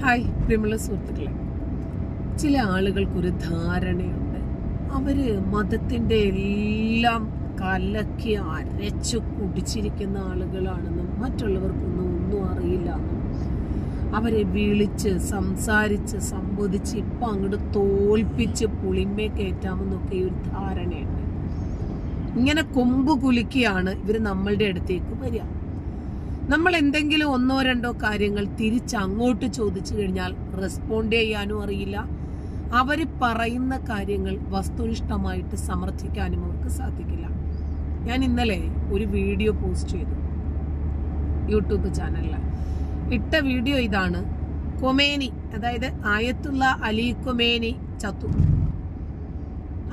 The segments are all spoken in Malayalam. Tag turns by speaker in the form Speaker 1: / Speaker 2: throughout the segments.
Speaker 1: ഹായ് പ്രിയമുള്ള സുഹൃത്തുക്കളെ, ചില ആളുകൾക്കൊരു ധാരണയുണ്ട്. അവര് മതത്തിന്റെ എല്ലാം കലക്കി അരച്ചു കുടിച്ചിരിക്കുന്ന ആളുകളാണെന്നും ഒന്നും അറിയില്ല എന്നും അവരെ വിളിച്ച് സംസാരിച്ച് സംബോധിച്ച് ഇപ്പൊ അങ്ങോട്ട് തോൽപ്പിച്ച് പുളിമേ കയറ്റാമെന്നൊക്കെ ഒരു ധാരണയുണ്ട്. ഇങ്ങനെ കൊമ്പ് കുലുക്കിയാണ് ഇവര് നമ്മളുടെ അടുത്തേക്ക് വരിക. നമ്മൾ എന്തെങ്കിലും ഒന്നോ രണ്ടോ കാര്യങ്ങൾ തിരിച്ചങ്ങോട്ട് ചോദിച്ചു കഴിഞ്ഞാൽ റെസ്പോണ്ട് ചെയ്യാനും അറിയില്ല. അവര് പറയുന്ന കാര്യങ്ങൾ വസ്തുനിഷ്ഠമായിട്ട് സമർത്ഥിക്കാനും അവർക്ക് സാധിക്കില്ല. ഞാൻ ഇന്നലെ ഒരു വീഡിയോ പോസ്റ്റ് ചെയ്തു യൂട്യൂബ് ചാനലിൽ. ഇട്ട വീഡിയോ ഇതാണ്. കൊമേനി, അതായത് ആയത്തുള്ള അലി കൊമേനി ചത്തു.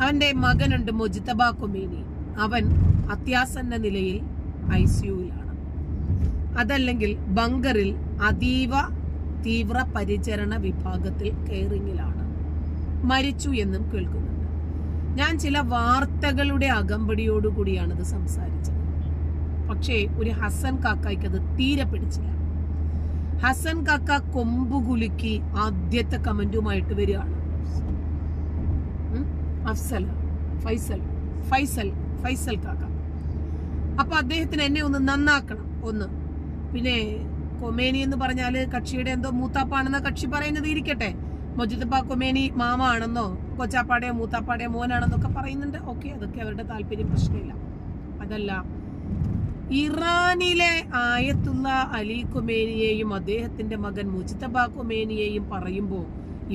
Speaker 1: അവന്റെ മകനുണ്ട് മുജ്തബ കൊമേനി. അവൻ അത്യാസന്ന നിലയിൽ ICUവിലാണ്. അതല്ലെങ്കിൽ ബങ്കറിൽ അതീവ തീവ്ര പരിചരണ വിഭാഗത്തിൽ കെയറിങ്ങിലാണ്. മരിച്ചു എന്നും കേൾക്കുന്നുണ്ട്. ഞാൻ ചില വാർത്തകളുടെ അകമ്പടിയോടുകൂടിയാണ് ഇത് സംസാരിച്ചത്. പക്ഷേ ഒരു ഹസൻ കാക്കയ്ക്ക് അത് തീരെ പിടിച്ചില്ല. ഹസൻ കാക്ക കൊമ്പുകുലുക്കി ആദ്യത്തെ കമന്റുമായിട്ട് വരികയാണ്. ഫൈസൽ കാക്ക. അപ്പൊ അദ്ദേഹത്തിന് എന്നെ ഒന്ന് നന്നാക്കണം. ഒന്ന് പിന്നെ കൊമേനി എന്ന് പറഞ്ഞാല് കക്ഷിയുടെ എന്തോ മൂത്താപ്പാണെന്ന കക്ഷി പറയുന്നത് ഇരിക്കട്ടെ. മുജ്തബ കൊമേനി മാമ ആണെന്നോ കൊച്ചാപ്പാടെയോ മൂത്താപ്പാടെയോ മോനാണെന്നൊക്കെ പറയുന്നുണ്ട്. ഓക്കെ, അതൊക്കെ അവരുടെ താല്പര്യം, പ്രശ്നമില്ല. അതല്ല, ഇറാനിലെ ആയത്തുള്ള അലി കൊമേനിയെയും അദ്ദേഹത്തിന്റെ മകൻ മുജ്തബ കൊമേനിയെയും പറയുമ്പോൾ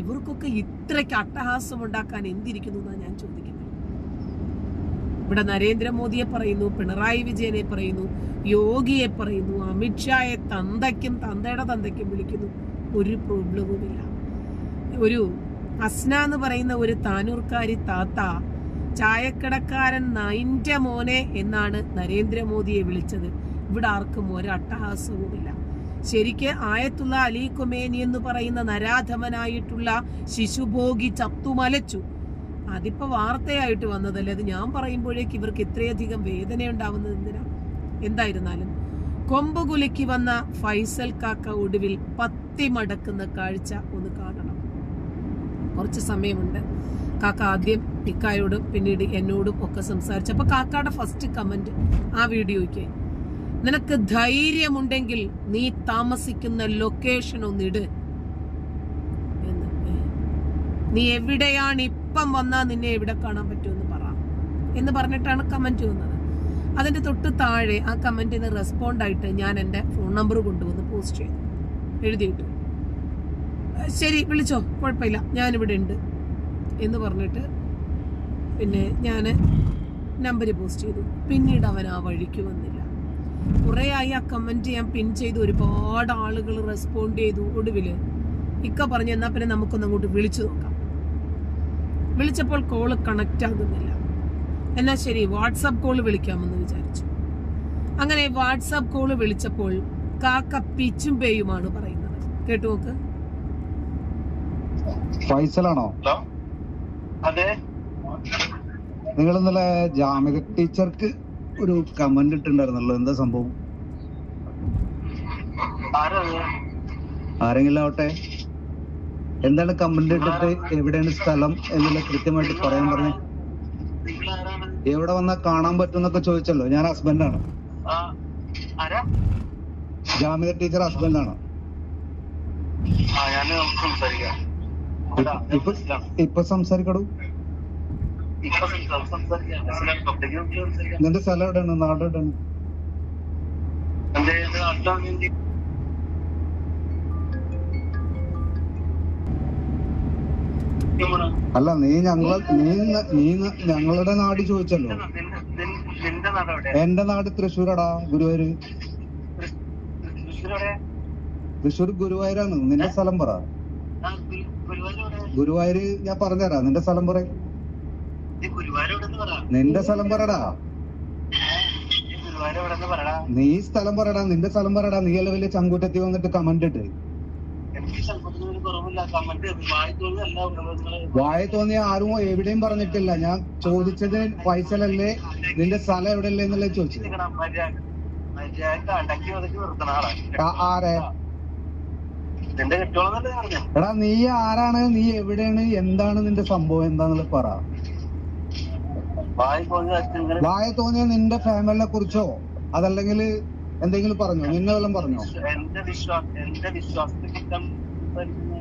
Speaker 1: ഇവർക്കൊക്കെ ഇത്രയ്ക്ക് അട്ടഹാസം ഉണ്ടാക്കാൻ എന്തിരിക്കുന്നു എന്നാണ് ഞാൻ ചോദിക്കുന്നത്. ഇവിടെ നരേന്ദ്രമോദിയെ പറയുന്നു, പിണറായി വിജയനെ പറയുന്നു, യോഗിയെ പറയുന്നു, അമിത്ഷായെ തന്തയ്ക്കും തന്തയുടെ തന്തയ്ക്കും വിളിക്കുന്നു. ഒരു പ്രോബ്ലവുമില്ല. ഒരു അസ്ന എന്ന് പറയുന്ന ഒരു താനൂർക്കാരി താത്ത ചായക്കടക്കാരൻ നൈന്റെ മോനെ എന്നാണ് നരേന്ദ്രമോദിയെ വിളിച്ചത്. ഇവിടെ ആർക്കും ഒരു അട്ടഹാസവുമില്ല. ശരിക്ക് ആയത്തുള്ള അലി കൊമേനി എന്ന് പറയുന്ന നരാധമനായിട്ടുള്ള ശിശുഭോഗി ചത്തുമലച്ചു. അതിപ്പോ വാർത്തയായിട്ട് വന്നതല്ലേ. അത് ഞാൻ പറയുമ്പോഴേക്ക് ഇവർക്ക് ഇത്രയധികം വേദന ഉണ്ടാവുന്നത് എന്തിനാ? എന്തായിരുന്നാലും കൊമ്പ് കുലുക്കി വന്ന ഫൈസൽ കാക്ക ഒടുവിൽ പത്തി മടക്കുന്ന കാഴ്ച ഒന്ന് കാണണം. കുറച്ച് സമയമുണ്ട്. കാക്ക ആദ്യം ഇക്കായോടും പിന്നീട് എന്നോടും ഒക്കെ സംസാരിച്ചു. അപ്പൊ കാക്കയുടെ ഫസ്റ്റ് കമന്റ് ആ വീഡിയോയ്ക്ക്, നിനക്ക് ധൈര്യമുണ്ടെങ്കിൽ നീ താമസിക്കുന്ന ലൊക്കേഷൻ ഒന്നിട് എന്ന്. നീ എവിടെയാണ് ഇപ്പം വന്നാൽ നിന്നെ എവിടെ കാണാൻ പറ്റുമെന്ന് പറ എന്ന് പറഞ്ഞിട്ടാണ് കമന്റ് വന്നത്. അതിന്റെ തൊട്ട് താഴെ ആ കമന്റിന് റെസ്പോണ്ട് ആയിട്ട് ഞാൻ എൻ്റെ ഫോൺ നമ്പർ കൊണ്ടുവന്ന് പോസ്റ്റ് ചെയ്തു, എഴുതിയിട്ടു. ശരി, വിളിച്ചോ, കുഴപ്പമില്ല, ഞാനിവിടെ ഉണ്ട് എന്ന് പറഞ്ഞിട്ട് പിന്നെ ഞാൻ നമ്പർ പോസ്റ്റ് ചെയ്തു. പിന്നീട് അവൻ ആ വഴിക്ക് വന്നില്ല. കുറെ ആയി ആ കമന്റ് ഞാൻ പിൻ ചെയ്തു. ഒരുപാട് ആളുകൾ റെസ്പോണ്ട് ചെയ്തു. ഒടുവില് ഇക്ക പറഞ്ഞു, എന്നാ പിന്നെ നമുക്കൊന്ന് അങ്ങോട്ട് വിളിച്ചു നോക്കാം. വിളിച്ചപ്പോൾ കോള് കണക്റ്റ് ആകുന്നില്ല. എന്നാ ശരി, വാട്സാപ്പ് കോള് വിളിക്കാമെന്ന് വിചാരിച്ചു. അങ്ങനെ വാട്സാപ്പ് കോള് വിളിച്ചപ്പോൾ കാക്ക പിച്ചും പേയുമാണ് പറയുന്നത്. കേട്ടു നോക്ക്.
Speaker 2: ഫൈസലാണോ?
Speaker 3: അതെ.
Speaker 2: നിങ്ങൾ ഇന്നലെ ജാമിദ ടീച്ചർക്ക് ഒരു കമന്റ് ഇട്ടുണ്ടായിരുന്നല്ലോ, എന്താ സംഭവം? ആരെങ്കിലും ആവട്ടെ, എന്താണ് കമന്റ് ഇട്ടിട്ട് എവിടെയാണ് സ്ഥലം എന്നുള്ള കൃത്യമായിട്ട് പറയാൻ പറഞ്ഞു. എവിടെ വന്നാ കാണാൻ പറ്റുമെന്നൊക്കെ ചോദിച്ചല്ലോ. ഞാൻ ഹസ്ബൻഡാണ്. ജാമിദ ടീച്ചർ ഹസ്ബൻഡാണ്. ഇപ്പൊ സംസാരിക്കടൂ. നിന്റെ സ്ഥലം എവിടെയാണ്? നാട് എവിടെയാണ്? അല്ല, നീ ഞങ്ങളുടെ നാട് ചോദിച്ചല്ലോ. എന്റെ നാട് തൃശ്ശൂരടാ, ഗുരുവായൂര്. തൃശ്ശൂർ ഗുരുവായൂരാണ്. നിന്റെ സ്ഥലം പറ. ഗുരുവായൂര് ഞാൻ പറഞ്ഞുതരാം. നിന്റെ സ്ഥലം പറ. നിന്റെ സ്ഥലം പറടാ. നീ സ്ഥലം പറടാ. നിന്റെ സ്ഥലം പറടാ. നീ അല്ല വലിയ ചങ്കൂറ്റത്തി വന്നിട്ട് കമന്റ് ഇട്ട്. വായ തോന്നിയ ആരും എവിടെയും പറഞ്ഞിട്ടില്ല. ഞാൻ ചോദിച്ചത് ഫൈസലല്ലേ, നിന്റെ സ്ഥലം എവിടെയല്ലേ എന്നല്ലേ ചോദിച്ചത്. ആരെ
Speaker 3: നിന്റെ കെട്ടോളന്നല്ലേ പറഞ്ഞു.
Speaker 2: എടാ നീ ആരാണ്, നീ എവിടെയാണ്, എന്താണ് നിന്റെ സംഭവം എന്താന്നുള്ളത് പറ. വായ തോന്നിയ നിന്റെ ഫാമിലിനെ കുറിച്ചോ അതല്ലെങ്കിൽ എന്തെങ്കിലും പറഞ്ഞോ, നിന്നെ വല്ലതും പറഞ്ഞോ?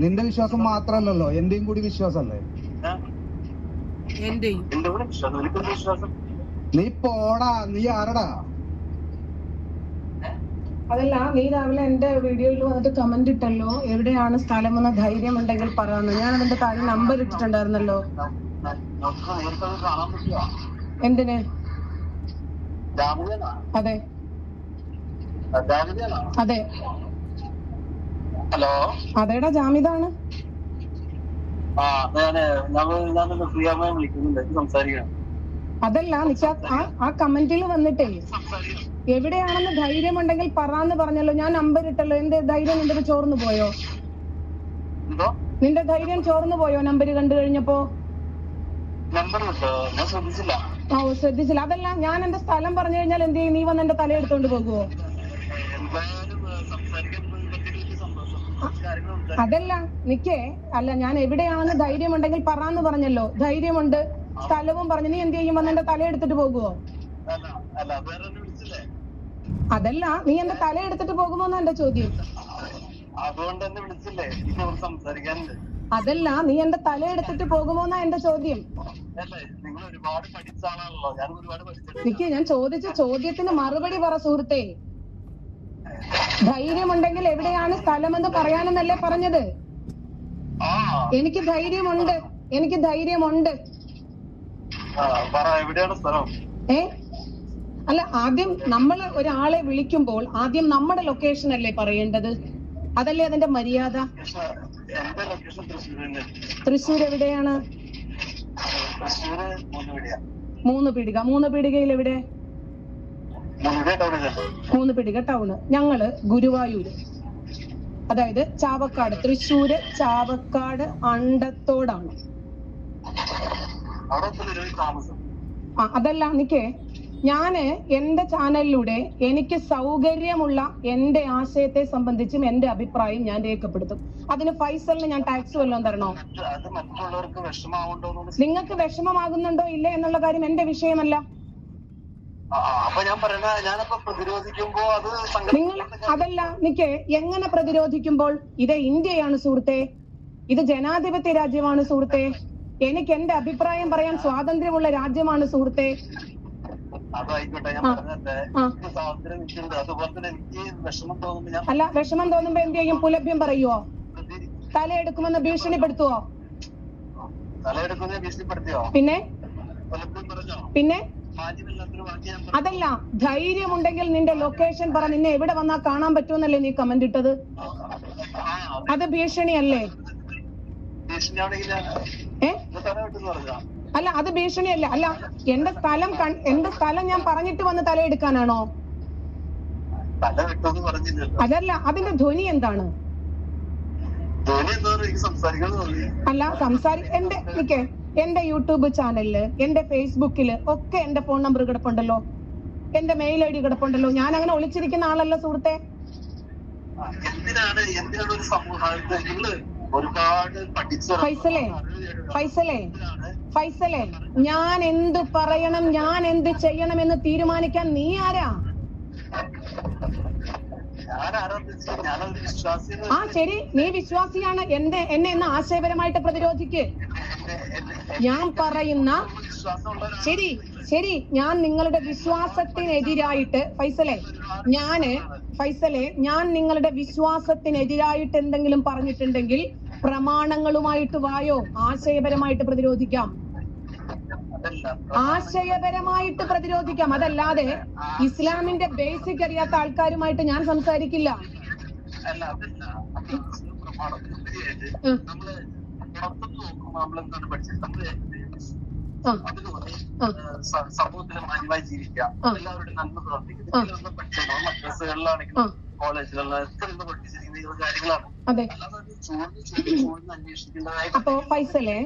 Speaker 2: നിന്റെ വിശ്വാസം മാത്രല്ലല്ലോ, എന്റെയും കൂടി വിശ്വാസല്ലേ? നീ പോടാ, നീ ആരടാ?
Speaker 1: അതല്ല, നീ രാവിലെ എന്റെ വീഡിയോയിൽ വന്നിട്ട് കമന്റ് ഇട്ടല്ലോ, എവിടെയാണ് സ്ഥലം എന്ന ധൈര്യം ഉണ്ടെങ്കിൽ പറയാന്ന്. ഞാൻ അതിന്റെ താഴെ നമ്പർ ഇട്ടിട്ടുണ്ടായിരുന്നല്ലോ. എന്തിന്? അതെ അതെ
Speaker 3: ഹലോ,
Speaker 1: അതേടാ ജാമിദാണ്. അതല്ല ആ കമന്റിൽ വന്നിട്ടേ എവിടെയാണെന്ന് ധൈര്യം ഉണ്ടെങ്കിൽ പറയാന്ന് പറഞ്ഞല്ലോ. ഞാൻ നമ്പർ ഇട്ടല്ലോ. എന്റെ ധൈര്യം നിന്റെ ചോർന്നു പോയോ? നിന്റെ ധൈര്യം ചോർന്നു പോയോ നമ്പർ കണ്ടു കഴിഞ്ഞപ്പോ? ശ്രദ്ധിച്ചില്ല. അതല്ല, ഞാൻ എന്റെ സ്ഥലം പറഞ്ഞു കഴിഞ്ഞാൽ എന്ത് ചെയ്യും? നീ വന്ന് എന്റെ തല എടുത്തോണ്ട് പോകുവോ? അതല്ല നിക്കേ, അല്ല, ഞാൻ എവിടെയാണെന്ന് ധൈര്യം ഉണ്ടെങ്കിൽ പറയാന്ന് പറഞ്ഞല്ലോ. ധൈര്യമുണ്ട്, സ്ഥലവും പറഞ്ഞു. നീ എന്ത് ചെയ്യും? വന്ന് എന്റെ തല എടുത്തിട്ട് പോകുവോ? അതല്ല, നീ എന്റെ തല എടുത്തിട്ട് പോകുമോന്ന് എന്റെ ചോദ്യം. അതല്ല, നീ എന്റെ തല എടുത്തിട്ട് പോകുമോന്നാ എന്റെ ചോദ്യം. നിക്ക്, ഞാൻ ചോദിച്ച ചോദ്യത്തിന് മറുപടി പറ സുഹൃത്തേ. ധൈര്യമുണ്ടെങ്കിൽ എവിടെയാണ് സ്ഥലമെന്ന് പറയാനെന്നല്ലേ പറഞ്ഞത്? എനിക്ക് ധൈര്യമുണ്ട്, എനിക്ക് ധൈര്യമുണ്ട്. അല്ല, ആദ്യം നമ്മൾ ഒരാളെ വിളിക്കുമ്പോൾ ആദ്യം നമ്മുടെ ലൊക്കേഷൻ അല്ലേ പറയേണ്ടത്? അതല്ലേ അതിന്റെ മര്യാദ. തൃശ്ശൂർ എവിടെയാണ്? മൂന്ന് പീടികയിൽ എവിടെ? മൂന്ന് പീടിക ടൗണ്. ഞങ്ങള് ഗുരുവായൂര്, അതായത് ചാവക്കാട്. തൃശ്ശൂര് ചാവക്കാട് അണ്ടത്തോടാണ്. അതല്ല നിക്കേ, ഞാന് എന്റെ ചാനലിലൂടെ എനിക്ക് സൗകര്യമുള്ള എന്റെ ആശയത്തെ സംബന്ധിച്ചും എന്റെ അഭിപ്രായം ഞാൻ രേഖപ്പെടുത്തും. അതിന് ഫൈസലിന് ഞാൻ ടാക്സ് വല്ലതും തരണോ? നിങ്ങൾക്ക് വിഷമമാകുന്നുണ്ടോ ഇല്ല എന്നുള്ള കാര്യം എന്റെ വിഷയമല്ല. നിങ്ങൾ അതല്ല നിക്കേ, എങ്ങനെ പ്രതിരോധിക്കുമ്പോൾ? ഇത് ഇന്ത്യയാണ് സുഹൃത്തെ, ഇത് ജനാധിപത്യ രാജ്യമാണ് സുഹൃത്തെ. എനിക്ക് എന്റെ അഭിപ്രായം പറയാൻ സ്വാതന്ത്ര്യമുള്ള രാജ്യമാണ് സുഹൃത്തെ. അല്ല, വിഷമം തോന്നുമ്പോ എന്ത് ചെയ്യും? പുലഭ്യം പറയുവോ? തലയെടുക്കുമെന്ന് ഭീഷണിപ്പെടുത്തുവോ? പിന്നെ അതല്ല, ധൈര്യമുണ്ടെങ്കിൽ നിന്റെ ലൊക്കേഷൻ പറ. നിന്നെ എവിടെ വന്നാ കാണാൻ പറ്റുമെന്നല്ലേ നീ കമന്റ് ഇട്ടത്? അത് ഭീഷണിയല്ലേ? അല്ല, അത് ഭീഷണിയല്ല. അല്ല, എന്റെ സ്ഥലം ഞാൻ പറഞ്ഞിട്ട് വന്ന് തലയെടുക്കാനാണോ? അതല്ല, അതിന്റെ ധ്വനി എന്താണ്? അല്ല, എന്റെ യൂട്യൂബ് ചാനലില്, എന്റെ ഫേസ്ബുക്കില് ഒക്കെ എന്റെ ഫോൺ നമ്പർ കിടപ്പുണ്ടല്ലോ, എന്റെ മെയിൽ ID കിടപ്പുണ്ടല്ലോ. ഞാൻ അങ്ങനെ ഒളിച്ചിരിക്കുന്ന ആളല്ല സുഹൃത്തെ. ഫൈസലേ, ഞാൻ എന്ത് പറയണം, ഞാൻ എന്ത് ചെയ്യണം എന്ന് തീരുമാനിക്കാൻ നീ ആരാ? ശരി, നീ വിശ്വാസിയാണ്. എന്നെ എന്ന് ആശയപരമായിട്ട് പ്രതിരോധിക്ക്. ഞാൻ പറയുന്ന ശരി, ഞാൻ നിങ്ങളുടെ വിശ്വാസത്തിനെതിരായിട്ട് ഞാൻ നിങ്ങളുടെ വിശ്വാസത്തിനെതിരായിട്ട് എന്തെങ്കിലും പറഞ്ഞിട്ടുണ്ടെങ്കിൽ പ്രമാണങ്ങളുമായിട്ട് വായോ, ആശയപരമായിട്ട് പ്രതിരോധിക്കാം. അതല്ലാതെ ഇസ്ലാമിന്റെ ബേസിക് അറിയാത്ത ആൾക്കാരുമായിട്ട് ഞാൻ സംസാരിക്കില്ല.
Speaker 3: സമൂഹത്തിൽ മാന്യമായി ജീവിക്കാം, എല്ലാവരുടെ നന്മ പ്രവർത്തിക്കും. മദ്രസകളിലാണെങ്കിലും കോളേജുകളിലും പഠിപ്പിച്ചിരിക്കുന്ന കാര്യങ്ങളാണ്.
Speaker 1: അപ്പോ ഫൈസലെ,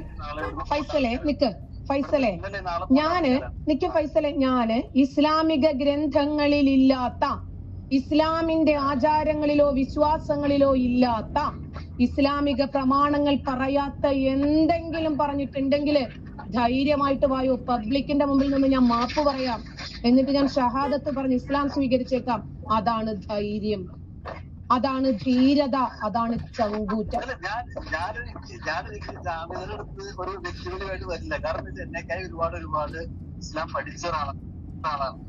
Speaker 1: ഞാന് ഇസ്ലാമിക ഗ്രന്ഥങ്ങളിലില്ലാത്ത, ഇസ്ലാമിന്റെ ആചാരങ്ങളിലോ വിശ്വാസങ്ങളിലോ ഇല്ലാത്ത
Speaker 4: ഇസ്ലാമിക പ്രമാണങ്ങൾ പറയാത്ത എന്തെങ്കിലും പറഞ്ഞിട്ടുണ്ടെങ്കിൽ ധൈര്യമായിട്ട് വായോ, പബ്ലിക്കിന്റെ മുമ്പിൽ നിന്ന് ഞാൻ മാപ്പ് പറയാം, എന്നിട്ട് ഞാൻ ഷഹാദത്ത് പറഞ്ഞ് ഇസ്ലാം സ്വീകരിച്ചേക്കാം. അതാണ് ധൈര്യം, അതാണ് ധീരത, അതാണ് ചങ്കൂറ്റം.
Speaker 3: ഞാനൊരിക്കലും ജാമ്യയുടെ അടുത്ത് ഒരു വ്യക്തികളുമായിട്ട് വരില്ല. കാരണം എന്നെക്കായി ഒരുപാട് ഇസ്ലാം പഠിച്ച ഒരാളാണ്.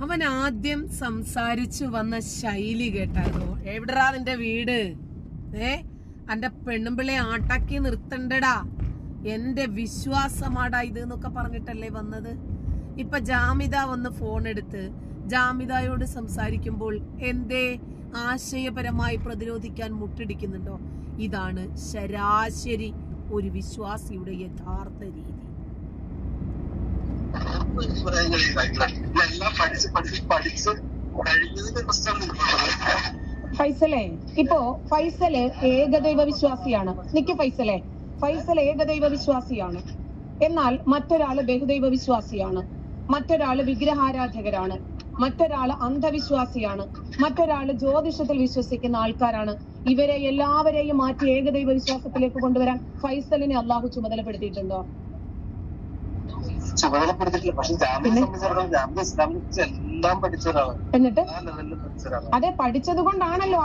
Speaker 1: അവൻ ആദ്യം സംസാരിച്ചു വന്ന ശൈലി കേട്ടാലോ, എവിടെടാ നിന്റെ വീട്, അന്റെ പെണ്ണുമ്പിളെ ആട്ടാക്കി നിർത്തണ്ടടാ, എന്റെ വിശ്വാസമാടാ ഇത് എന്നൊക്കെ പറഞ്ഞിട്ടല്ലേ വന്നത്. ഇപ്പൊ ജാമിദ വന്ന് ഫോൺ എടുത്ത് ജാമിദയോട് സംസാരിക്കുമ്പോൾ എന്തേ ആശയപരമായി പ്രതിരോധിക്കാൻ മുട്ടിടിക്കുന്നുണ്ടോ? ഇതാണ് ശരാശരി ഒരു വിശ്വാസിയുടെ യഥാർത്ഥ രീതി.
Speaker 4: ഫൈസലെ, ഇപ്പോ ഫൈസല് ഏകദൈവ വിശ്വാസിയാണ്. നിക്ക് ഫൈസലെ, ഫൈസൽ ഏകദൈവ വിശ്വാസിയാണ്. എന്നാൽ മറ്റൊരാള് ബഹുദൈവ വിശ്വാസിയാണ്, മറ്റൊരാള് വിഗ്രഹാരാധകരാണ്, മറ്റൊരാള് അന്ധവിശ്വാസിയാണ്, മറ്റൊരാള് ജ്യോതിഷത്തിൽ വിശ്വസിക്കുന്ന ആൾക്കാരാണ്. ഇവരെ എല്ലാവരെയും മാറ്റി ഏകദൈവ വിശ്വാസത്തിലേക്ക് കൊണ്ടുവരാൻ ഫൈസലിനെ അള്ളാഹു ചുമതലപ്പെടുത്തിയിട്ടുണ്ടോ? എന്നിട്ട് അതെ, പഠിച്ചത് കൊണ്ടാണല്ലോ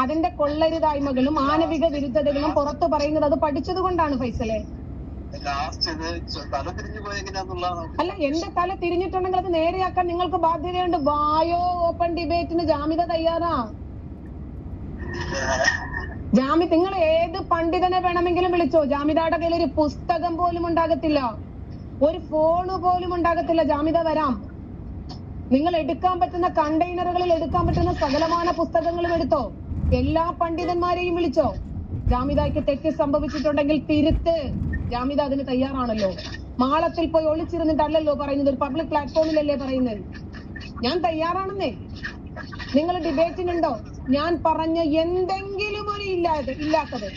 Speaker 4: അതിന്റെ കൊള്ളരുതായ്മകളും മാനവിക വിരുദ്ധതകളും പുറത്തു പറയുന്നത്. അത് പഠിച്ചത് കൊണ്ടാണ് ഫൈസലെ. അല്ല, എന്റെ തല തിരിഞ്ഞിട്ടുണ്ടെങ്കിൽ അത് നേരെയാക്കാൻ നിങ്ങൾക്ക് ബാധ്യതയുണ്ട്. വായോ ഓപ്പൺ ഡിബേറ്റിന് ജാമിദ തയ്യാറാ. നിങ്ങൾ ഏത് പണ്ഡിതനെ വേണമെങ്കിലും വിളിച്ചോ, ജാമിദയുടെ കയ്യിൽ ഒരു പുസ്തകം പോലും ഉണ്ടാകത്തില്ല, ഒരു ഫോണ് പോലും ഉണ്ടാകത്തില്ല. ജാമിദ വരാം. നിങ്ങൾ എടുക്കാൻ പറ്റുന്ന കണ്ടെയ്നറുകളിൽ എടുക്കാൻ പറ്റുന്ന സകലമാന പുസ്തകങ്ങളും എടുത്തോ, എല്ലാ പണ്ഡിതന്മാരെയും വിളിച്ചോ. ജാമിദയ്ക്ക് തെറ്റ് സംഭവിച്ചിട്ടുണ്ടെങ്കിൽ തിരുത്ത്. ജാമിദ അതിന് തയ്യാറാണല്ലോ. മാളത്തിൽ പോയി ഒളിച്ചിരുന്നിട്ടല്ലല്ലോ പറയുന്നത്, ഒരു പബ്ലിക് പ്ലാറ്റ്ഫോമിലല്ലേ പറയുന്നത്. ഞാൻ തയ്യാറാണെന്നേ. നിങ്ങൾ ഡിബേറ്റിനുണ്ടോ? ഞാൻ പറഞ്ഞ എന്തെങ്കിലും ഒരു ഇല്ലാത്തത്,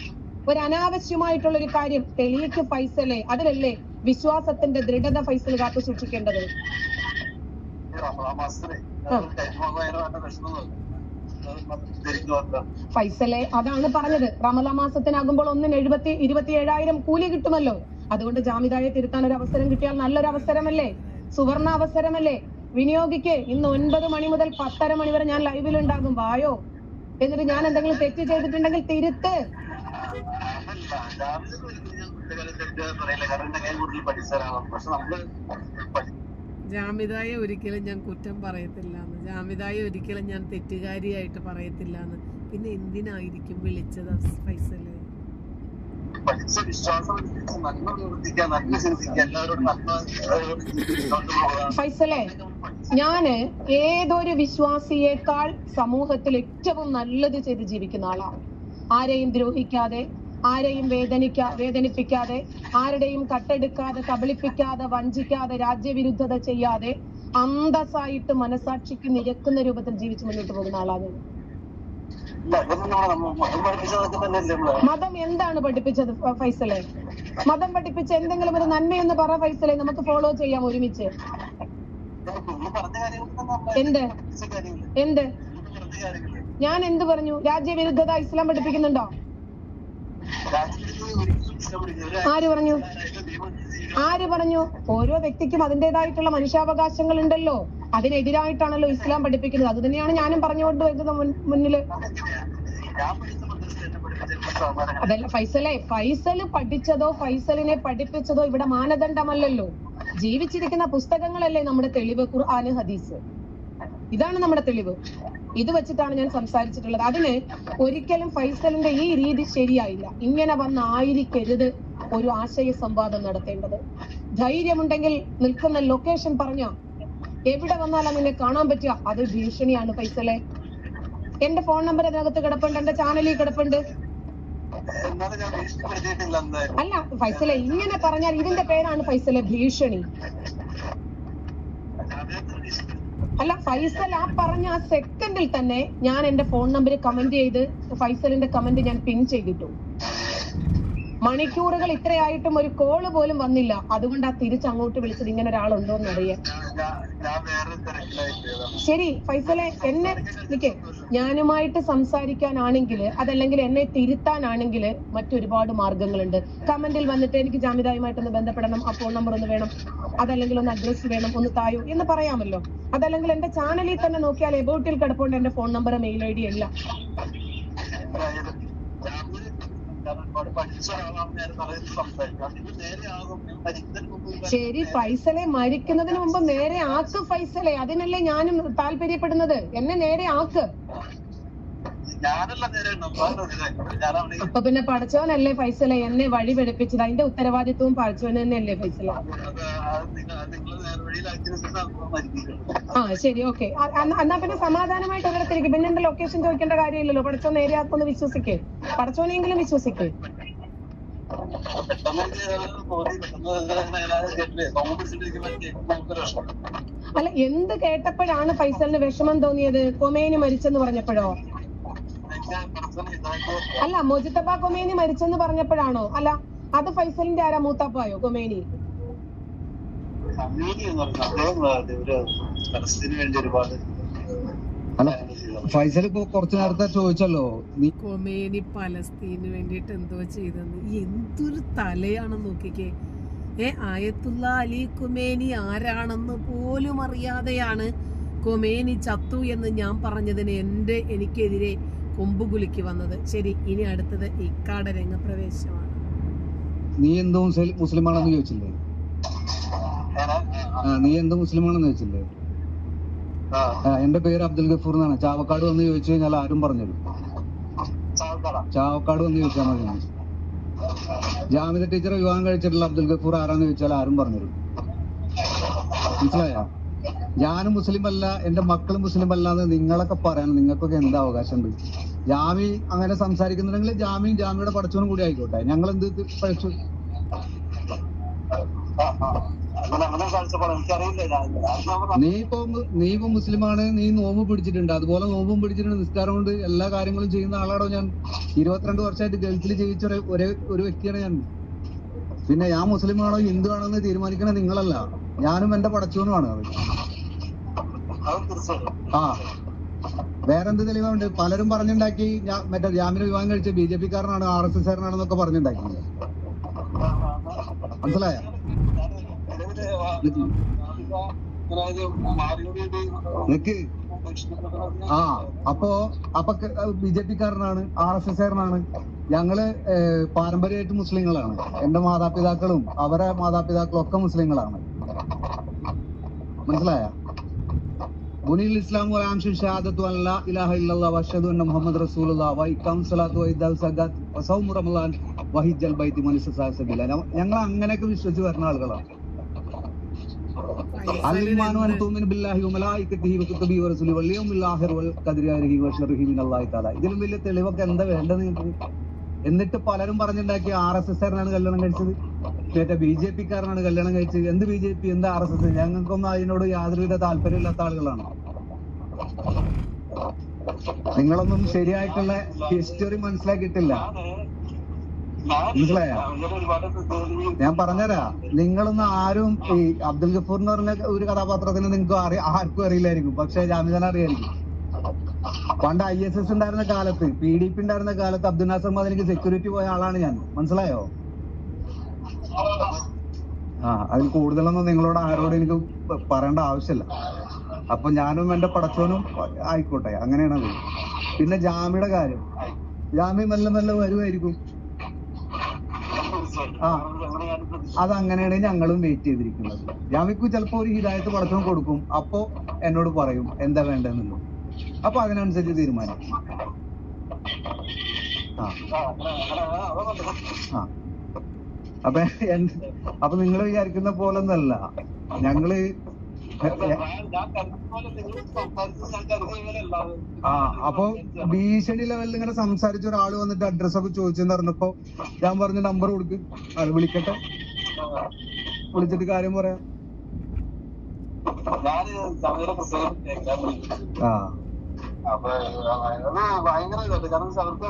Speaker 4: ഒരു അനാവശ്യമായിട്ടുള്ളൊരു കാര്യം തെളിയിക്ക് ഫൈസലെ. അതിലല്ലേ വിശ്വാസത്തിന്റെ ദൃഢത ഫൈസൽ കാത്തു സൂക്ഷിക്കേണ്ടത്. ഫൈസലെ, അതാണ് പറഞ്ഞത്. റമദാൻ മാസത്തിനാകുമ്പോൾ 27,000 കൂലി കിട്ടുമല്ലോ. അതുകൊണ്ട് ജാമിദയെ തിരുത്താൻ ഒരു അവസരം കിട്ടിയാൽ നല്ലൊരു അവസരമല്ലേ, സുവർണ അവസരമല്ലേ? വിനിയോഗിക്ക്. ഇന്ന് 9 മണി മുതൽ 10:30 മണി വരെ ഞാൻ ലൈവിൽ ഉണ്ടാകും. വായോ. എന്നിട്ട് ഞാൻ എന്തെങ്കിലും തെറ്റ് ചെയ്തിട്ടുണ്ടെങ്കിൽ തിരുത്ത്.
Speaker 1: ജാമിദയെ ഒരിക്കലും ഞാൻ കുറ്റം പറയത്തില്ലാന്ന്, ജാമിദയെ ഒരിക്കലും ഞാൻ തെറ്റുകാരിയായിട്ട് പറയത്തില്ലാന്ന്. പിന്നെ എന്തിനായിരിക്കും വിളിച്ചത് ഫൈസല്?
Speaker 4: ഫൈസലെ, ഞാന് ഏതൊരു വിശ്വാസിയേക്കാൾ സമൂഹത്തിൽ ഏറ്റവും നല്ലത് ചെയ്ത് ജീവിക്കുന്ന ആളാണ്. ആരെയും ദ്രോഹിക്കാതെ, ആരെയും വേദനിപ്പിക്കാതെ, ആരുടെയും കട്ടെടുക്കാതെ, കബളിപ്പിക്കാതെ, വഞ്ചിക്കാതെ, രാജ്യവിരുദ്ധത ചെയ്യാതെ, അന്തസ്സായിട്ട് മനസാക്ഷിക്ക് നിരക്കുന്ന രൂപത്തിൽ ജീവിച്ചു മുന്നോട്ട് പോകുന്ന ആളാണ്. മതം എന്താണ് പഠിപ്പിച്ചത് ഫൈസലെ? മതം പഠിപ്പിച്ച എന്തെങ്കിലും ഒരു നന്മയെന്ന് പറ ഫൈസലെ, നമുക്ക് ഫോളോ ചെയ്യാം ഒരുമിച്ച്. എന്ത് ഞാൻ എന്ത് പറഞ്ഞു? രാജ്യവിരുദ്ധത ഇസ്ലാം പഠിപ്പിക്കുന്നുണ്ടോ? ആര് പറഞ്ഞു? ഓരോ വ്യക്തിക്കും അതിൻ്റെതായിട്ടുള്ള മനുഷ്യാവകാശങ്ങൾ ഉണ്ടല്ലോ. അതിനെതിരായിട്ടാണല്ലോ ഇസ്ലാം പഠിപ്പിക്കുന്നത്. അത് തന്നെയാണ് ഞാനും പറഞ്ഞുകൊണ്ട് വരുന്നത് മുന്നില്. അതല്ല ഫൈസലെ, ഫൈസല് പഠിച്ചതോ ഫൈസലിനെ പഠിപ്പിച്ചതോ ഇവിടെ മാനദണ്ഡമല്ലല്ലോ. ജീവിച്ചിരിക്കുന്ന പുസ്തകങ്ങളല്ലേ നമ്മുടെ തെളിവ്, ഖുർആന്, ഹദീസ്. ഇതാണ് നമ്മുടെ തെളിവ്. ഇത് വെച്ചിട്ടാണ് ഞാൻ സംസാരിച്ചിട്ടുള്ളത്. അതിന് ഒരിക്കലും ഫൈസലിന്റെ ഈ രീതി ശരിയായില്ല. ഇങ്ങനെ വന്നായിരിക്കരുത് ഒരു ആശയ സംവാദം നടത്തേണ്ടത്. ധൈര്യമുണ്ടെങ്കിൽ നിൽക്കുന്ന ലൊക്കേഷൻ പറഞ്ഞ എവിടെ വന്നാലും നിന്നെ കാണാൻ പറ്റുക, അത് ഭീഷണിയാണ് ഫൈസലെ. എന്റെ ഫോൺ നമ്പർ അതിനകത്ത് കിടപ്പുണ്ട്, എന്റെ ചാനലിൽ കിടപ്പുണ്ട്. അല്ല ഫൈസലെ, ഇങ്ങനെ പറഞ്ഞാൽ ഇതിന്റെ പേരാണ് ഫൈസലെ ഭീഷണി. അല്ല ഫൈസൽ, ആ പറഞ്ഞ ആ സെക്കൻഡിൽ തന്നെ ഞാൻ എന്റെ ഫോൺ നമ്പർ കമന്റ് ചെയ്ത് ഫൈസലിന്റെ കമന്റ് ഞാൻ പിൻ ചെയ്തിട്ടു. മണിക്കൂറുകൾ ഇത്രയായിട്ടും ഒരു കോള് പോലും വന്നില്ല. അതുകൊണ്ടാ തിരിച്ചങ്ങോട്ട് വിളിച്ചത്, ഇങ്ങനെ ഒരാളുണ്ടോ എന്ന് അറിയാൻ.
Speaker 3: ഞാൻ വേറെ തിരക്കിലായിട്ട്.
Speaker 4: ശരി ഫൈസലെ, എന്നെ ഞാനുമായിട്ട് സംസാരിക്കാനാണെങ്കിൽ, അതല്ലെങ്കിൽ എന്നെ തിരുത്താനാണെങ്കിൽ മറ്റൊരുപാട് മാർഗങ്ങളുണ്ട്. കമന്റിൽ വന്നിട്ട് എനിക്ക് ജാമിദായുമായിട്ടൊന്ന് ബന്ധപ്പെടണം, ആ ഫോൺ നമ്പർ ഒന്ന് വേണം, അതല്ലെങ്കിൽ ഒന്ന് അഡ്രസ് വേണം, ഒന്ന് തായോ എന്ന് പറയാമല്ലോ. അതല്ലെങ്കിൽ എന്റെ ചാനലിൽ തന്നെ നോക്കിയാൽ എബൌട്ടിൽ കിടപ്പുണ്ട് എന്റെ phone number, mail I D എല്ലാം. ശരി ഫൈസലെ, മരിക്കുന്നതിന് മുമ്പ് നേരെ ആക്ക് ഫൈസലെ, അതിനല്ലേ ഞാനും താല്പര്യപ്പെടുന്നത്. എന്നെ നേരെ ആക്ക്. അപ്പൊ പിന്നെ പഠിച്ചവനല്ലേ ഫൈസലെ എന്നെ വഴി പഠിപ്പിച്ചത്, അതിന്റെ ഉത്തരവാദിത്വവും പഠിച്ചവന് തന്നെയല്ലേ ഫൈസല. ആ ശരി, ഓക്കെ. എന്നാ പിന്നെ സമാധാനമായിട്ട് ഒരിടത്തിരിക്കും. പിന്നെ എന്റെ ലൊക്കേഷൻ ചോദിക്കേണ്ട കാര്യമില്ലല്ലോ. പഠിച്ചോ നേരെ ആക്കൊന്ന് വിശ്വസിക്കേ, പഠിച്ചോനെങ്കിലും വിശ്വസിക്കേ. അല്ല, എന്ത് കേട്ടപ്പോഴാണ് ഫൈസലിന് വിഷമം തോന്നിയത്? കൊമേനി മരിച്ചെന്ന് പറഞ്ഞപ്പോഴോ? അല്ല, മുജ്തബ കൊമേനി മരിച്ചെന്ന് പറഞ്ഞപ്പോഴാണോ? അല്ല, അത് ഫൈസലിന്റെ ആരാ, മൂത്താപ്പായോ കൊമേനി?
Speaker 2: അല്ല, ഫൈസൽ ഇപ്പൊ കുറച്ചു നേരത്തെ ചോദിച്ചല്ലോ,
Speaker 1: കൊമേനി പലസ്തീന് വേണ്ടിയിട്ട് എന്തോ ചെയ്തെന്ന്. എന്തൊരു തലയാണെന്ന് നോക്കിക്കേ. ആയത്തുള്ള അലി കൊമേനി ആരാണെന്ന് പോലും അറിയാതെയാണ് കൊമേനി ചത്തു എന്ന് ഞാൻ പറഞ്ഞതിന് എനിക്കെതിരെ കൊമ്പുകുലുക്കി വന്നത്. ശരി, ഇനി അടുത്തത് ഇക്കാടെ രംഗപ്രവേശമാണ്.
Speaker 2: നീ എന്തോ മുസ്ലിമാണെന്ന് ചോദിച്ചില്ലേ? നീ എന്തോ മുസ്ലിമാണെന്ന് ചോദിച്ചില്ലേ? എന്റെ പേര് അബ്ദുൽ ഗഫൂർ എന്നാണ്. ചാവക്കാട് വന്ന് ചോദിച്ചു കഴിഞ്ഞാൽ ആരും പറഞ്ഞുതരും. ചാവക്കാട് വന്ന് ചോദിച്ചാൽ മതി. ജാമിദ ടീച്ചറെ വിവാഹം കഴിച്ചിട്ടുള്ള അബ്ദുൽ ഗഫൂർ ആരാന്ന് ചോദിച്ചാൽ ആരും പറഞ്ഞുതരും. മനസ്സിലായ? ഞാനും മുസ്ലിം അല്ല, എന്റെ മക്കളും മുസ്ലിം അല്ല എന്ന് നിങ്ങളൊക്കെ പറയാൻ നിങ്ങൾക്കൊക്കെ എന്താ അവകാശമുണ്ട്? ജാമി അങ്ങനെ സംസാരിക്കുന്നുണ്ടെങ്കിൽ ജാമിയുടെ പഠിച്ചവനും കൂടി ആയിക്കോട്ടെ. ഞങ്ങൾ എന്ത് പഠിച്ചു? നീ ഇപ്പൊ മുസ്ലിമാണ്, നീ നോമ്പ് പിടിച്ചിട്ടുണ്ട്, അതുപോലെ നോമ്പും പിടിച്ചിട്ടുണ്ട്, നിസ്കാരം കൊണ്ട് എല്ലാ കാര്യങ്ങളും ചെയ്യുന്ന ആളാണോ ഞാൻ. 22 വർഷമായിട്ട് ഗൾഫിൽ ജീവിച്ച ഒരു വ്യക്തിയാണ് ഞാൻ. പിന്നെ ഞാൻ മുസ്ലിമാണോ ഹിന്ദു ആണോ എന്ന് തീരുമാനിക്കണത് നിങ്ങളല്ല, ഞാനും എന്റെ പടച്ചവനുമാണ്. ആ, വേറെന്ത് തെളിവുണ്ട്? പലരും പറഞ്ഞുണ്ടാക്കി മറ്റേ ജാമിന് വിവാഹം കഴിച്ച BJP കാരനാണ്, RSS കാരനാണെന്നൊക്കെ പറഞ്ഞുണ്ടാക്കി. മനസ്സിലായ? നിക്ക്. അപ്പൊ BJP കാരനാണ്, RSS കാരനാണ്. ഞങ്ങള് പാരമ്പര്യമായിട്ട് മുസ്ലിങ്ങളാണ്. എന്റെ മാതാപിതാക്കളും അവരെ മാതാപിതാക്കളും ഒക്കെ മുസ്ലിങ്ങളാണ്. മനസ്സിലായ? ബുനിൽ ഇസ്ലാം വഅംശു ഷഹാദത്തു അൻ ലാ ഇലാഹ ഇല്ലല്ലാഹ് വഅഷ്ഹദു അന്ന മുഹമ്മദ് റസൂലുള്ളാഹ് വഇഖാം സ്വലാത്തു വഇദാൽ സകാത്ത് വസൗമു റമളാൻ വഹിജ്ജൽ ബൈത്തി മൻ ഇസ്തതാഅ സബീല. ഞങ്ങൾ അങ്ങനെയൊക്കെ വിശ്വസിച്ച് വരുന്ന ആളുകളാണ്. അൽ-ഈമാനു അൻ തുഅ്മിന ബില്ലാഹി വമലായികതിഹി വകുതുബിഹി വറസൂലിഹി വൽ യൗമിൽ ആഖിർ വൽ ഖദ്രി ഖൈരിഹി വശർരിഹി മിനല്ലാഹി തആല. ഇതിലും വലിയ തെളിവൊക്കെ എന്താ വേണ്ടത് നിങ്ങൾക്ക്? എന്നിട്ട് പലരും പറഞ്ഞുണ്ടാക്കി RSS കാരനാണ് കല്യാണം കഴിച്ചത്, മറ്റേ BJP കാരനാണ് കല്യാണം കഴിച്ചത്. എന്ത് BJP, എന്ത് RSS? ഞങ്ങൾക്കൊന്നും അതിനോട് യാതൊരുവിധ താല്പര്യമില്ലാത്ത ആളുകളാണ്. നിങ്ങളൊന്നും ശരിയായിട്ടുള്ള ഹിസ്റ്ററി മനസ്സിലാക്കിയിട്ടില്ല. മനസ്സിലായ? ഞാൻ പറഞ്ഞുതരാ, നിങ്ങളൊന്നും ആരും ഈ അബ്ദുൽ ഗഫൂർ എന്ന് പറഞ്ഞ ഒരു കഥാപാത്രത്തിന് നിങ്ങൾക്ക് ആർക്കും അറിയില്ലായിരിക്കും, പക്ഷെ ജാമിദാനെ അറിയായിരിക്കും. പണ്ട് ISS ഉണ്ടായിരുന്ന കാലത്ത്, PDP ഉണ്ടായിരുന്ന കാലത്ത് അബ്ദുൽ നാസർ മദനിക്ക് സെക്യൂരിറ്റി പോയ ആളാണ് ഞാൻ. മനസ്സിലായോ? അതിൽ കൂടുതലൊന്നും നിങ്ങളോട് ആരോടും എനിക്ക് പറയേണ്ട ആവശ്യമില്ല. അപ്പൊ ഞാനും എന്റെ പടച്ചവനും ആയിക്കോട്ടെ, അങ്ങനെയാണത്. പിന്നെ ജാമിയുടെ കാര്യം, ജാമി മെല്ലെ മെല്ലെ വരുമായിരിക്കും. അതങ്ങനെയാണ് ഞങ്ങളും വെയിറ്റ് ചെയ്തിരിക്കുന്നത്. ജാമിക്ക് ചിലപ്പോ ഒരു ഹിദായത്ത് പടച്ചവൻ കൊടുക്കും, അപ്പോ എന്നോട് പറയും എന്താ വേണ്ടെന്നുള്ളൂ. അപ്പൊ അതിനനുസരിച്ച് തീരുമാനിക്കും. അപ്പൊ നിങ്ങൾ വിചാരിക്കുന്ന പോലൊന്നല്ല ഞങ്ങള്. അപ്പൊ ഭീഷണി ലെവലിൽ ഇങ്ങനെ സംസാരിച്ച ഒരാള് വന്നിട്ട് അഡ്രസ്സൊക്കെ ചോദിച്ചെന്ന് പറഞ്ഞപ്പോ ഞാൻ പറഞ്ഞ നമ്പർ കൊടുക്ക്, അത് വിളിക്കട്ടെ, വിളിച്ചിട്ട് കാര്യം പറയാം.
Speaker 3: അപ്പൊ അത് ഭയങ്കര ഇതായിട്ട്, കാരണം അവർക്ക്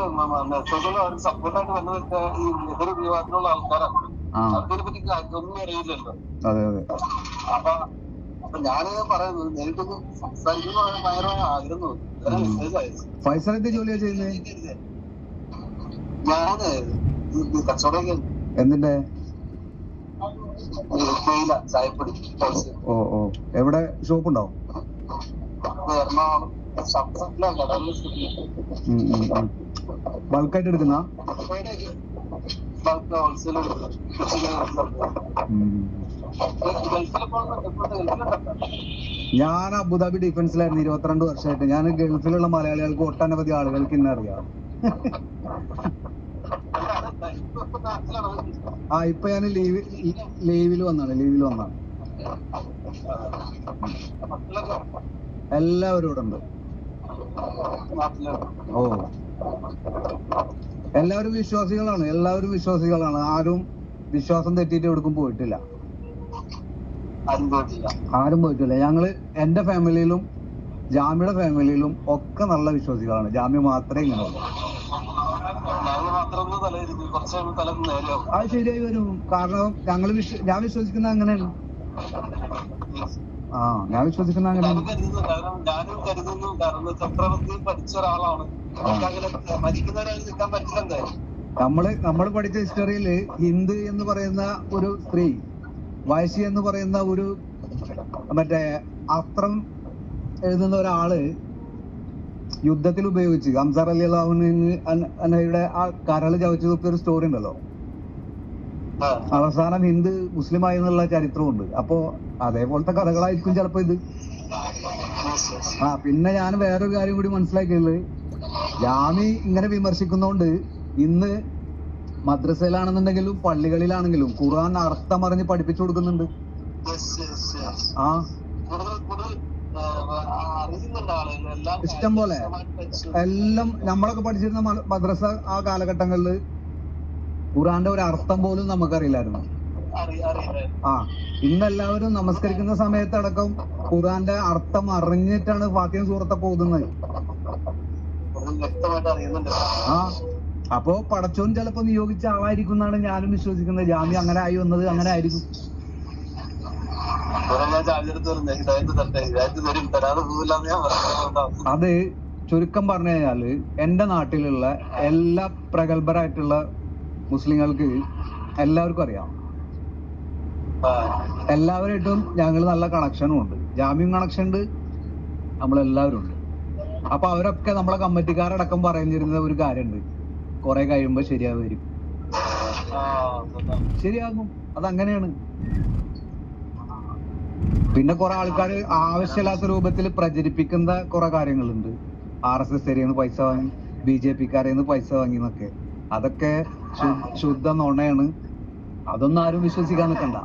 Speaker 3: നെറ്റ്വർക്കിൽ അവർക്ക് സപ്പോർട്ടായിട്ട് വന്നതൊക്കെ ഈ എതിർ വിഭാഗത്തിലുള്ള ആൾക്കാരാണ്. അവർക്കിനെ പറ്റി ഒന്നും അറിയില്ലല്ലോ. അപ്പൊ ഞാന് പറയുന്നത് നേരിട്ടൊന്ന് സംസാരിക്കുന്ന ഭയങ്കര ആഗ്രഹം. മെസ്സേജ് അയച്ചു.
Speaker 2: ഫൈസൽ എന്ത് ജോലിയാ ചെയ്യുന്നത്?
Speaker 3: ഞാന് കച്ചവടം
Speaker 2: എന്തിന്റെ?
Speaker 3: ചായപ്പൊടി.
Speaker 2: ഓ ഓ, എവിടെ ഷോപ്പ് ഉണ്ടാവും?
Speaker 3: എറണാകുളം
Speaker 2: ബൾക്കായിട്ട് എടുക്കുന്ന? ഞാൻ അബുദാബി ഡിഫൻസിലായിരുന്നു 22 വർഷമായിട്ട്. ഞാൻ ഗൾഫിലുള്ള മലയാളികൾക്ക് ഒട്ടനവധി ആളുകൾക്ക് ഇന്നെ അറിയാം. ഇപ്പൊ ഞാൻ ലീവിൽ വന്നാണ്. എല്ലാവരും ഇവിടെ ഉണ്ട്. ഓ, എല്ലാവരും വിശ്വാസികളാണ്. ആരും വിശ്വാസം തെറ്റിയിട്ട് എവിടേക്കും പോയിട്ടില്ല. ആരും പോയിട്ടില്ല. ഞങ്ങള് എന്റെ ഫാമിലിയിലും ജാമ്യയുടെ ഫാമിലിയിലും ഒക്കെ നല്ല വിശ്വാസികളാണ്. ജാമ്യ മാത്രമേ ഇങ്ങനെ ഉള്ളൂ. അത് ശരിയായി വരും. കാരണം ഞാൻ വിശ്വസിക്കുന്ന അങ്ങനെയാണ്. ഞാൻ വിശ്വസിക്കുന്ന അങ്ങനെയാണ്.
Speaker 3: ഞാനും കരുതുന്നു, കാരണം ചക്രവർത്തി പഠിച്ച ഒരാളാണ്.
Speaker 2: നമ്മള് പഠിച്ച ഹിസ്റ്ററിയില് ഹിന്ദു എന്ന് പറയുന്ന ഒരു സ്ത്രീ, വൈശി എന്ന് പറയുന്ന ഒരു മറ്റേ അസ്ത്രം എഴുതുന്ന ഒരാള് യുദ്ധത്തിൽ ഉപയോഗിച്ച് ഹംസർ അലി അള്ളാഹുയുടെ ആ കരള് ചവച്ചു തുപ്പിയ ഒരു സ്റ്റോറി ഉണ്ടല്ലോ. അവസാനം ഹിന്ദു മുസ്ലിം ആയി എന്നുള്ള ചരിത്രമുണ്ട്. അപ്പോ അതേപോലത്തെ കഥകളായിരിക്കും ചിലപ്പോ ഇത്. പിന്നെ ഞാൻ വേറൊരു കാര്യം കൂടി മനസ്സിലാക്കിയത്, ജാമി ഇങ്ങനെ വിമർശിക്കുന്നോണ്ട് ഇന്ന് മദ്രസയിലാണെന്നുണ്ടെങ്കിലും പള്ളികളിലാണെങ്കിലും ഖുർആൻ അർത്ഥം അറിഞ്ഞ് പഠിപ്പിച്ചു കൊടുക്കുന്നുണ്ട്. ഇഷ്ടം പോലെ. എല്ലാം നമ്മളൊക്കെ പഠിച്ചിരുന്ന മദ്രസ ആ കാലഘട്ടങ്ങളില് ഖുർആന്റെ ഒരു അർത്ഥം പോലും നമുക്കറിയില്ലായിരുന്നു. ഇന്നെല്ലാവരും നമസ്കരിക്കുന്ന സമയത്തടക്കം ഖുർആന്റെ അർത്ഥം അറിഞ്ഞിട്ടാണ് ഫാത്തിഹ സൂറത്തൊക്കെ ഓതുന്നത്. അപ്പോ പടച്ചോൻ ചിലപ്പോ നിയോഗിച്ച ആളായിരിക്കും എന്നാണ് ഞാനും വിശ്വസിക്കുന്നത്. ജാമ്യം അങ്ങനെ ആയി വന്നത് അങ്ങനെ ആയിരിക്കും. അത് ചുരുക്കം പറഞ്ഞു കഴിഞ്ഞാല് എന്റെ നാട്ടിലുള്ള എല്ലാ പ്രഗത്ഭരായിട്ടുള്ള മുസ്ലിങ്ങൾക്ക് എല്ലാവർക്കും അറിയാം. എല്ലാവരായിട്ടും ഞങ്ങൾ നല്ല കണക്ഷനും ഉണ്ട്. ജാമ്യം കണക്ഷൻ ഉണ്ട്, നമ്മളെല്ലാവരും ഉണ്ട്. അപ്പൊ അവരൊക്കെ നമ്മളെ കമ്മിറ്റിക്കാരടക്കം പറഞ്ഞിരുന്ന ഒരു കാര്യമുണ്ട്, കുറെ കഴിയുമ്പോ ശരിയാകും. ശരിയാകും, അതങ്ങനെയാണ്. പിന്നെ കുറെ ആൾക്കാർ ആവശ്യമില്ലാത്ത രൂപത്തിൽ പ്രചരിപ്പിക്കുന്ന കുറെ കാര്യങ്ങളുണ്ട്. RSS നിന്ന് പൈസ വാങ്ങി, BJP-ക്കാരെന്ന് പൈസ വാങ്ങി എന്നൊക്കെ. അതൊക്കെ ശുദ്ധ നുണയാണ്. അതൊന്നും ആരും വിശ്വസിക്കാൻ നിൽക്കണ്ട.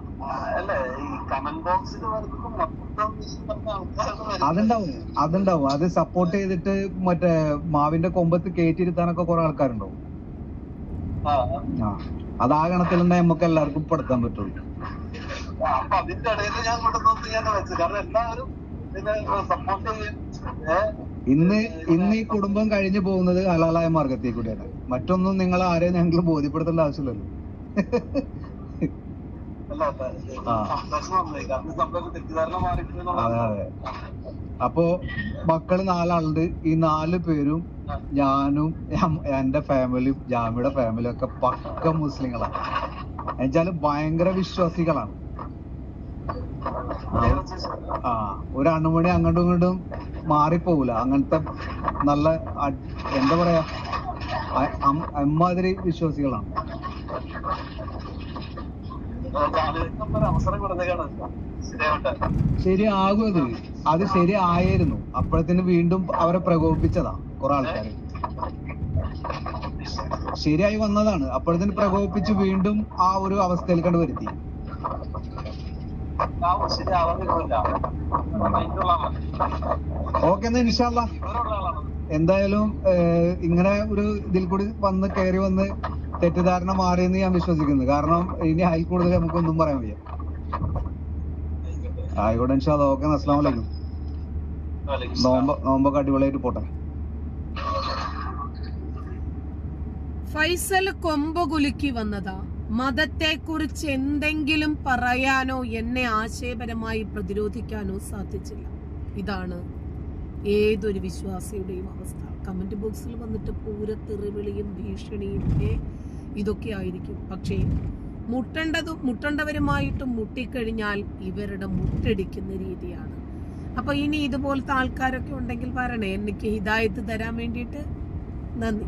Speaker 2: അതുണ്ടാവും. അത് സപ്പോർട്ട് ചെയ്തിട്ട് മറ്റേ മാവിന്റെ കൊമ്പത്ത് കയറ്റിയിരുത്താനൊക്കെ കുറെ ആൾക്കാരുണ്ടാവും. അത് ആ ഗണത്തിൽ തന്നെ നമുക്ക് എല്ലാവർക്കും പെടുത്താൻ പറ്റുള്ളൂ. ഇന്ന് ഈ കുടുംബം കഴിഞ്ഞു പോകുന്നത് ഹലാലായ മാർഗത്തിൽ കൂടെയാണ്. മറ്റൊന്നും നിങ്ങൾ ആരെയും ഞങ്ങൾ ബോധ്യപ്പെടുത്തേണ്ട ആവശ്യമില്ലല്ലോ. അതെ. അപ്പോ മക്കള് 4 ആളുണ്ട്. ഈ 4 പേരും ഞാനും എന്റെ ഫാമിലിയും ജാമ്യയുടെ ഫാമിലിയും ഒക്കെ പക്ക മുസ്ലിങ്ങളാണ്. എന്നുവെച്ചാല് ഭയങ്കര വിശ്വാസികളാണ്. ഒരു അണുമണി അങ്ങോട്ടും ഇങ്ങോട്ടും മാറിപ്പോകൂല. അങ്ങനത്തെ നല്ല എന്താ പറയാ അമ്മാതിരി വിശ്വാസികളാണ്. ശരിയാകും. അത് ശരിയായിരുന്നു. അപ്പോഴത്തേന് വീണ്ടും അവരെ പ്രകോപിപ്പിച്ചതാ കുറെ ആൾക്കാര്. ശരിയായി വന്നതാണ്. അപ്പോഴത്തേന് പ്രകോപിപ്പിച്ച് വീണ്ടും ആ ഒരു അവസ്ഥയിൽ കണ്ട് വരുത്തി. ഓക്കെ, എന്നാ ഇൻഷാ അല്ലാഹ്. എന്തായാലും ഇങ്ങനെ ഒരു ഇതിൽ കൂടി കയറി വന്ന് തെറ്റിദ്ധാരണ മാറിയെന്ന് ഞാൻ വിശ്വസിക്കുന്നു. കാരണം ഇനി അതിൽ കൂടുതൽ നമുക്കൊന്നും പറയാൻ വയ്യ. ആയിക്കോട്ടെ, ഇൻഷാ അല്ലാഹ്. ഓക്കെ, അസ്സലാമു അലൈക്കും. നോമ്പൊക്കെ അടിപൊളിയായിട്ട് പോട്ടെ.
Speaker 1: ഫൈസൽ കൊമ്പുകുലുക്കി വന്നതാ. മതത്തെക്കുറിച്ച് എന്തെങ്കിലും പറയാനോ എന്നെ ആശയപരമായി പ്രതിരോധിക്കാനോ സാധിച്ചില്ല. ഇതാണ് ഏതൊരു വിശ്വാസിയുടെയും അവസ്ഥ. കമന്റ് ബോക്സിൽ വന്നിട്ട് പൂരത്തെറിവിളിയും ഭീഷണിയും ഇതൊക്കെ ആയിരിക്കും. പക്ഷേ മുട്ടേണ്ടവരുമായിട്ടും മുട്ടിക്കഴിഞ്ഞാൽ ഇവരുടെ മുട്ടടിക്കുന്ന രീതിയാണ്. അപ്പൊ ഇനി ഇതുപോലത്തെ ആൾക്കാരൊക്കെ ഉണ്ടെങ്കിൽ പറയണേ, എനിക്ക് ഹിദായത്ത് തരാൻ വേണ്ടിയിട്ട്. നന്ദി.